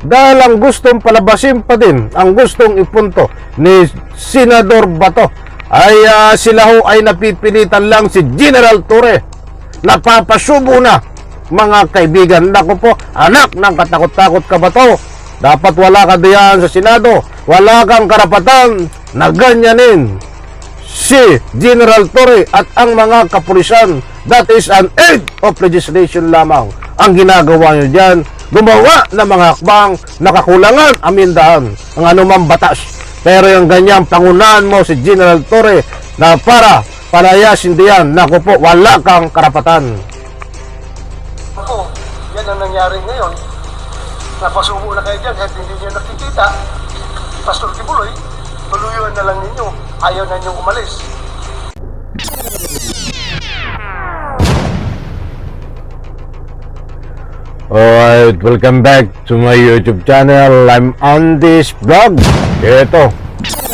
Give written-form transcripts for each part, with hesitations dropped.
dahil ang gustong palabasin pa din, ang gustong ipunto ni Senador Bato ay sila ho ay napipilitan lang si General Torre. Napapasubo na, mga kaibigan. Naku po, anak ng katakot-takot ka, Bato. Dapat wala ka diyan sa Senado. Wala kang karapatan na ganyanin si General Torre at ang mga kapulisan. That is an aid of legislation lamang ang ginagawa nyo dyan. Gumawa ng mga hakbang na kakulangan amindahan ang anumang batas. Pero yung ganyang pangunahan mo si General Torre na para palayasin diyan, naku po, wala kang karapatan. Ako, yan ang nangyari ngayon. Napasubo na kayo dyan kahit hindi nyo nakikita. Pastor Kibuloy, tuluyuan na lang ninyo. Ayaw na ninyong umalis. Alright, welcome back to my YouTube channel. I'm on this vlog. Ito,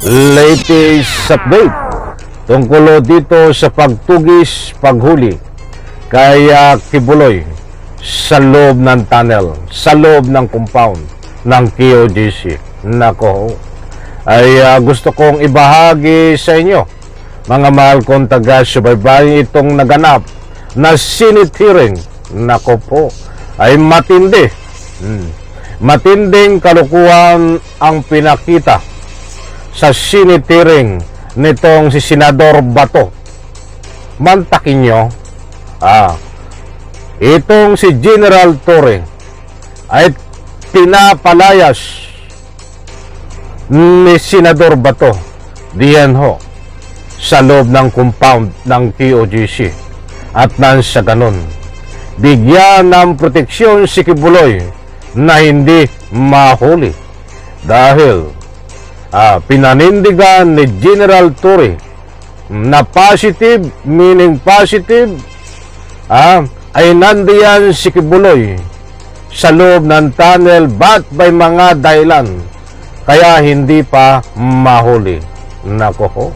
latest update tungkol dito sa pagtugis, paghuli kay Kibuloy sa loob ng tunnel, sa loob ng compound ng KOJC. Nako, ay gusto kong ibahagi sa inyo, mga mahal kong taga-subaybay, itong naganap na Senate hearing. Nako po, ay matindi. Matinding kalukuhan ang pinakita sa Senate hearing nitong si Senador Bato. Mantakin nyo, itong si General Torre ay pinapalayas ni Senador Bato diyan ho sa loob ng compound ng KOJC. At nang sa ganon, bigyan ng proteksyon si Kibuloy na hindi mahuli dahil pinanindigan ni General Torre na positive, meaning positive, ay nandiyan si Kibuloy sa loob ng tunnel but by mga dahilan kaya hindi pa mahuli. Nako ho,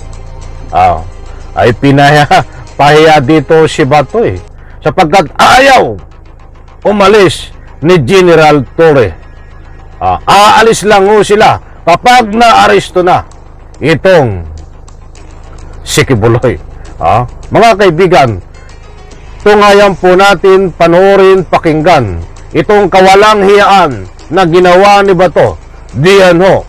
ay pahiya dito si Bato sapagkat ayaw umalis ni General Torre. Aalis lang ho sila kapag naaresto na itong si Kibuloy. Mga kaibigan, tungayan po natin, panoorin, pakinggan itong kawalang hiyaan na ginawa ni Bato diyan ho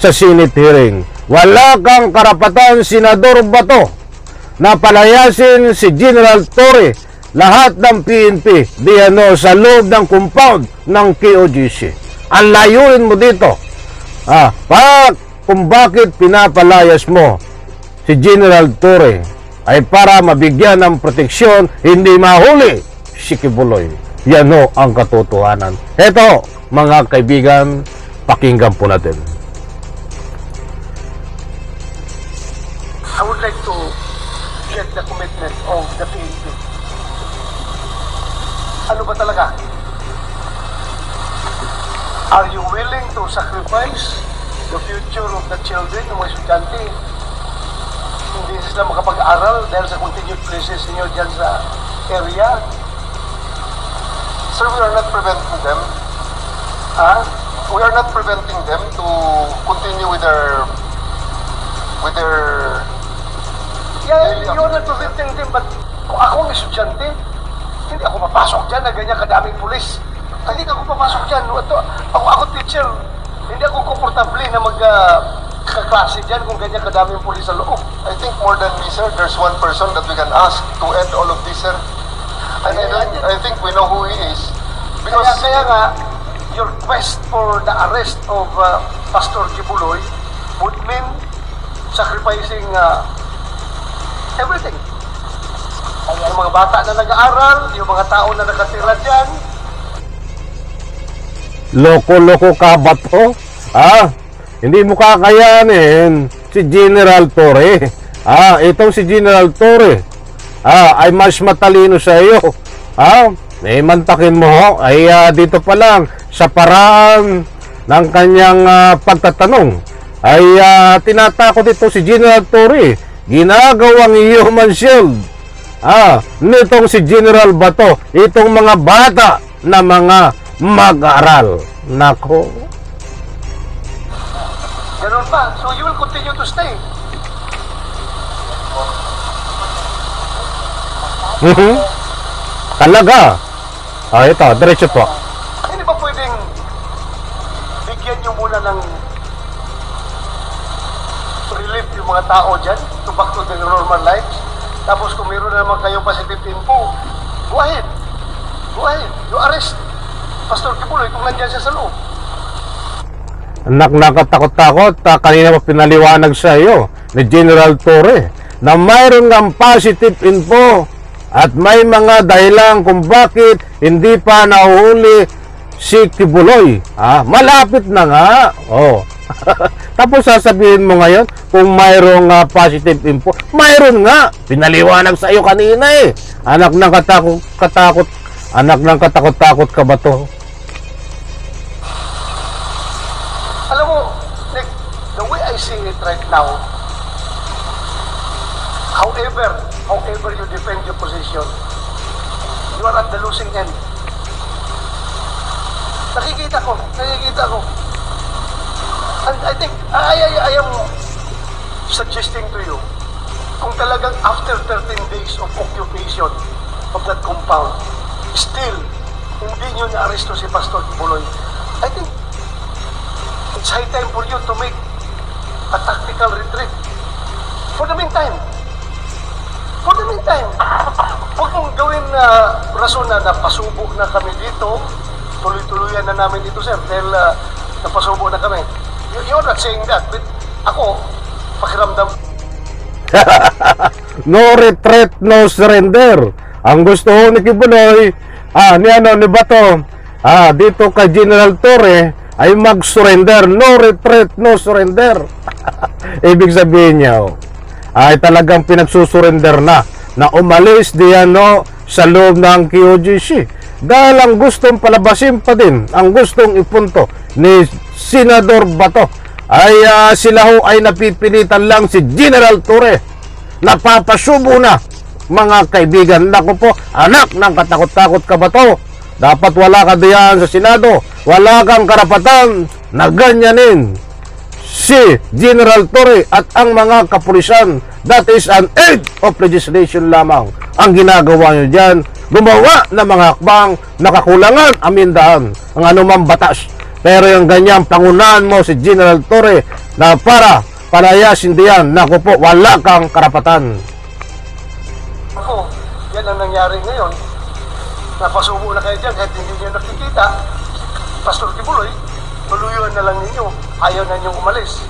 sa Senate hearing. Wala kang karapatan, Senador Bato, na palayasin si General Torre, lahat ng PNP diyan sa loob ng compound ng KOJC. Ang layunin mo dito, kung bakit pinapalayas mo si General Torre ay para mabigyan ng proteksyon, hindi mahuli si Kibuloy. Yan ho ang katotohanan. Ito, mga kaibigan, pakinggan po natin. I would like to get the commitment of the PNP. Ano ba talaga? Are you willing to sacrifice the future of the children ng mga estudyante? Hindi sila makapag-aral dahil sa continued crisis niyo dyan sa area? Sir, we are not preventing them. We are not preventing them to continue with their Yeah, you're not preventing them, but kung ako ang estudyante, hindi ako papasok dyan na ganyan kadaming pulis. Hindi ako papasok dyan. Ako teacher, hindi ako komportable na magkaklase dyan kung ganyan kadaming pulis sa loob. I think more than me, sir, there's one person that we can ask to end all of this, sir. And I think we know who he is. Because Kaya nga, your quest for the arrest of Pastor Kibuloy would mean sacrificing everything. Yung mga bata na nag-aaral, yung mga tao na nakatira dyan. Loko-loko ka, Bato? Hindi mo kakayanin si General Torre. Itong si General Torre ay mas matalino sa iyo. Mantakin mo ho, ay dito pa lang sa paraan ng kanyang pagtatanong ay tinatakot ito si General Torre. Ginagawang human shield nitong si General Bato, itong mga bata na mga mag-aral. Nako. Ganun ba? So you will continue to stay. Talaga. Ito, diretso po. Hindi ba pwedeng bigyan nyo muna ng relief yung mga tao dyan to back to their normal lives? Tapos kung meron na naman kayong positive info, go ahead. Go ahead. You arrest Pastor Kibuloy kung nandyan siya sa loob. Anak, nakatakot-takot. Kanina pa pinaliwanag sa iyo ni General Torre na mayroon ng positive info at may mga dahilan kung bakit hindi pa nahuli si Kibuloy. Malapit na nga. Oh. Tapos sasabihin mo ngayon kung mayroong positive info. Mayroon nga. Pinaliwanag sa iyo kanina eh. Anak ng katakot. Anak ng katakot-takot ka ba to? Alam mo, Nick, the way I see it right now, however you defend your position, you are at the losing end. Nakikita ko. And I think, I am suggesting to you, kung talagang after 13 days of occupation of that compound, still, hindi nyo na-aresto si Pastor Kibuloy, I think, it's high time for you to make a tactical retreat. For the meantime, huwag mong gawin na rason na napasubo na kami dito, tuloy-tuluyan na namin dito, sir, dahil napasubo na kami. You're not saying that, but ako, pakiramdam. No retreat, no surrender. Ang gusto ni Kibuloy, ni Bato, dito kay General Torre, ay mag-surrender. No retreat, no surrender. Ibig sabihin niya, ay talagang pinagsusurrender na umalis diyan sa loob ng QGC. Dahil ang gustong palabasin pa din, ang gustong ipunto ni Senador Bato, ay sila ho ay napipilitan lang si General Torre. Napapasubo na, mga kaibigan. Naku po, anak ng katakot-takot ka ba to? Dapat wala ka diyan sa Senado. Wala kang karapatan na ganyanin si General Torre at ang mga kapulisan. That is an aid of legislation lamang ang ginagawa nyo dyan. Gumawa ng mga hakbang na kakulangan, amindahan ang anumang batas. Pero yung ganyang pangunahan mo si General Torre na para palayasin diyan, naku po, wala kang karapatan. Ako, yan ang nangyari ngayon. Napasubo na kayo dyan kahit hindi nyo nakikita. Pastor Kibuloy, tuluyuan na lang ninyo. Ayaw na ninyong umalis.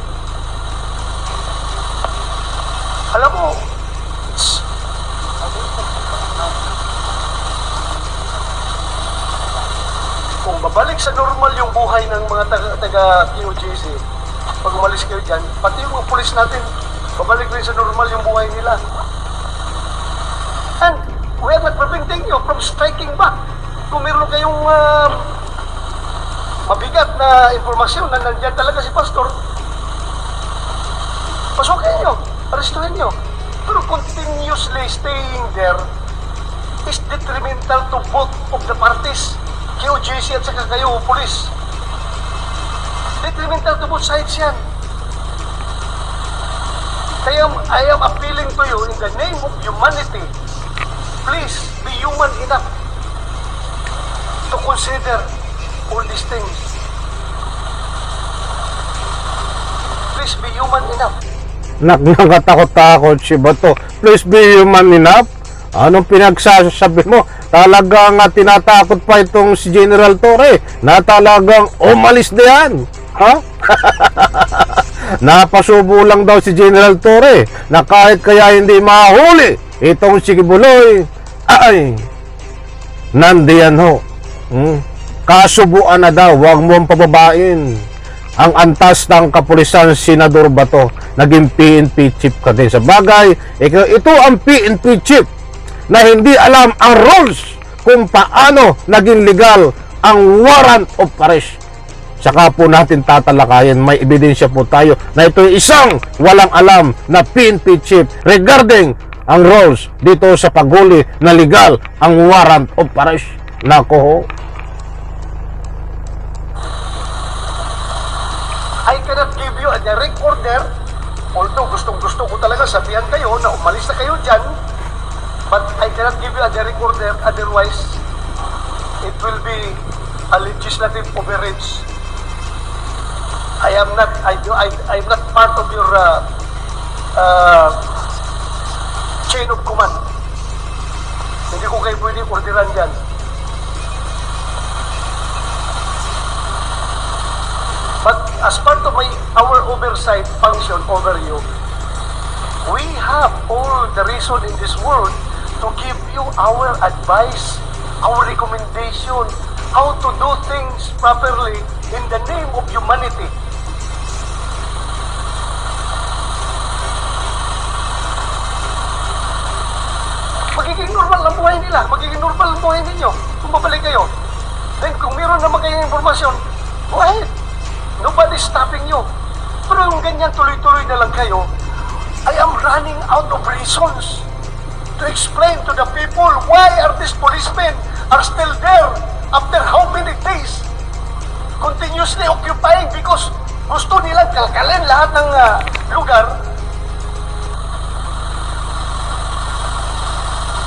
Alam mo, kung babalik sa normal yung buhay ng mga taga-QGC, pag umalis kayo dyan, pati yung mga pulis natin, babalik rin sa normal yung buhay nila. And we are not preventing you from striking back. Kung meron kayong mabigat na informasyon na nandyan talaga si Pastor, pasukin nyo, arestuhin nyo. Pero continuously staying there is detrimental to both of the parties, QGC at saka kayo, police. Detrimental to both sides yan. Kaya I am appealing to you in the name of humanity, please be human enough to consider all these things. Please be human enough. Nakatakot-takot si Bato. Please be human enough. Anong pinagsasabi mo? Talagang tinatakot pa itong si General Torre na talagang umalis na yan. Ha? Napasubo lang daw si General Torre na kahit kaya hindi mahuli itong si Kibuloy, ay nandiyan ho. Kasubuan na daw, huwag mo ang pababain. Ang antas ng kapulisan, Senador Bato, naging PNP chief ka din. Sa bagay, ito ang PNP chief na hindi alam ang rules kung paano naging legal ang warrant of arrest. Saka po natin tatalakayin, may ebidensya po tayo na ito isang walang alam na PNP chief regarding ang rules dito sa paghuli na legal ang warrant of arrest. Nako ho. I cannot give you a direct order, although gustong-gusto ko talaga sabihan kayo na umalis na kayo dyan, but I cannot give you a direct order, otherwise, it will be a legislative overreach. I'm not part of your chain of command. Hindi ko kayo pwede orderan dyan. But as part of our oversight function over you, we have all the reason in this world to give you our advice, our recommendation, how to do things properly in the name of humanity. Magiging normal ang buhay nila, magiging normal ang buhay ninyo kung babalik kayo. Then kung meron naman kayong informasyon, go ahead. Nobody's stopping you. Pero yung ganyan tuloy-tuloy na lang kayo, I am running out of reasons to explain to the people why are these policemen are still there after how many days continuously occupying because gusto nilang kalkalin lahat ng lugar.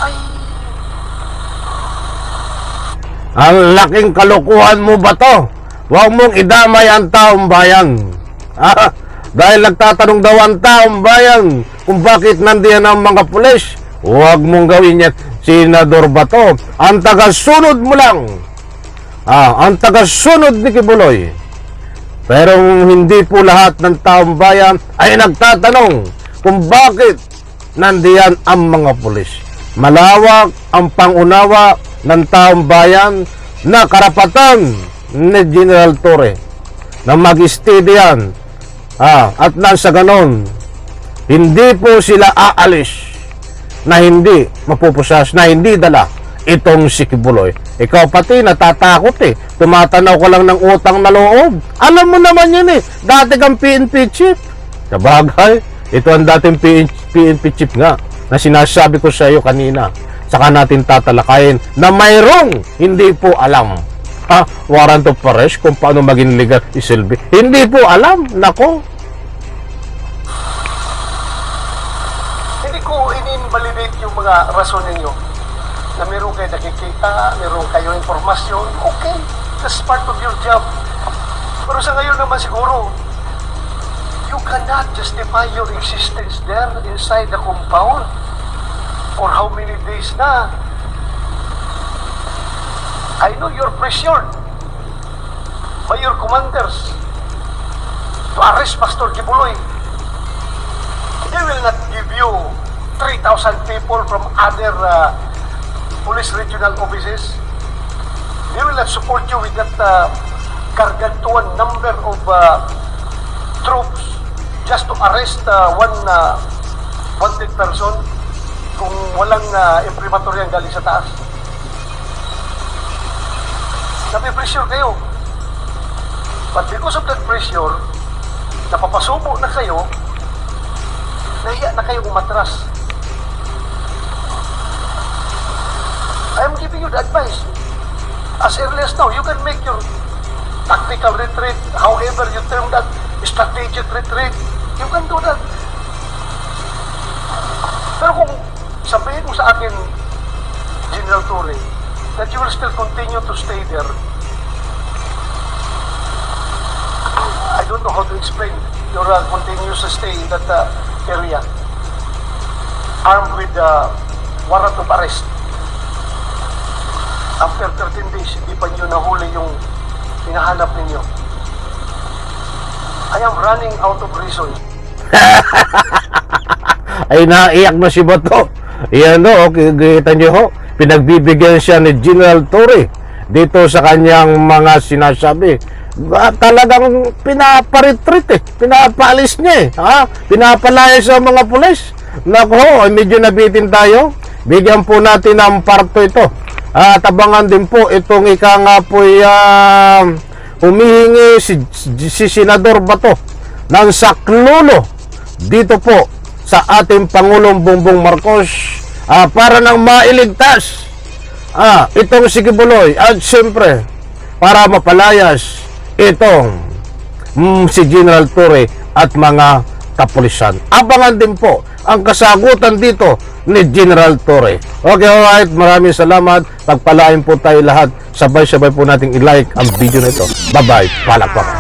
Ay, Ang laking kalokohan mo ba to? Huwag mong idamay ang taong bayan. Dahil nagtatanong daw ang taong bayan kung bakit nandiyan ang mga pulis. Huwag mong gawin yan, Senador Bato. Ang tagasunod mo lang. Ang tagasunod ni Kibuloy. Pero hindi po lahat ng taong bayan ay nagtatanong kung bakit nandiyan ang mga pulis. Malawak ang pangunawa ng taong bayan na karapatan ni General Torre na mag-steady yan. At nasa ganon, hindi po sila aalis na hindi mapupusas, na hindi dala itong si Kibuloy. Ikaw pati natatakot tumatanaw ka lang ng utang na loob. Alam mo naman yun dati kang PNP chief. Sabagay, ito ang dating PNP chief nga na sinasabi ko sa iyo kanina. Saka natin tatalakayin na mayroong hindi po alam. Warrant of arrest kung paano maging legal isilbi. Hindi po alam. Nako. hindi ko in-invalidate yung mga rason ninyo na meron kayo nakikita, meron kayo informasyon. Okay, that's part of your job. Pero sa ngayon naman siguro, you cannot justify your existence there inside the compound for how many days na. I know you're pressured by your commanders to arrest Pastor Kibuloy. They will not give you 3,000 people from other police regional offices. They will not support you with that gargantuan number of troops just to arrest one wanted person kung walang imprimatur yan galing sa taas. Napipressure kayo. But because of that pressure, napapasubo na kayo, nahiya na kayo umatras. I am giving you the advice. As early as now, you can make your tactical retreat, however you term that, strategic retreat. You can do that. Pero kung sabihin mo sa akin, General Torre, that you will still continue to stay there, I don't know how to explain your continuous stay in that area, armed with warrant of arrest. After 13 days, hindi pa nyo nahuli yung hinahanap ninyo. I am running out of reason. Ay, naiyak na si Bato. Yan kita nyo ho. Pinagbibigyan siya ni General Torre dito sa kanyang mga sinasabi. Talagang pinaparetreat pinapaalis niya pinapalaya sa mga pulis. Nako, medyo nabitin tayo. Bigyan po natin ng parto ito. Tabangan din po itong ika nga po humihingi si Senador Bato ng saklolo dito po sa ating Pangulong Bongbong Marcos para nang mailigtas itong si Kibuloy at siyempre para mapalayas itong si General Torre at mga kapulisan. Abangan din po ang kasagutan dito ni General Torre. Okay, alright. Maraming salamat. Pagpalain po tayo lahat. Sabay-sabay po nating i-like ang video na ito. Bye-bye. Palakpak.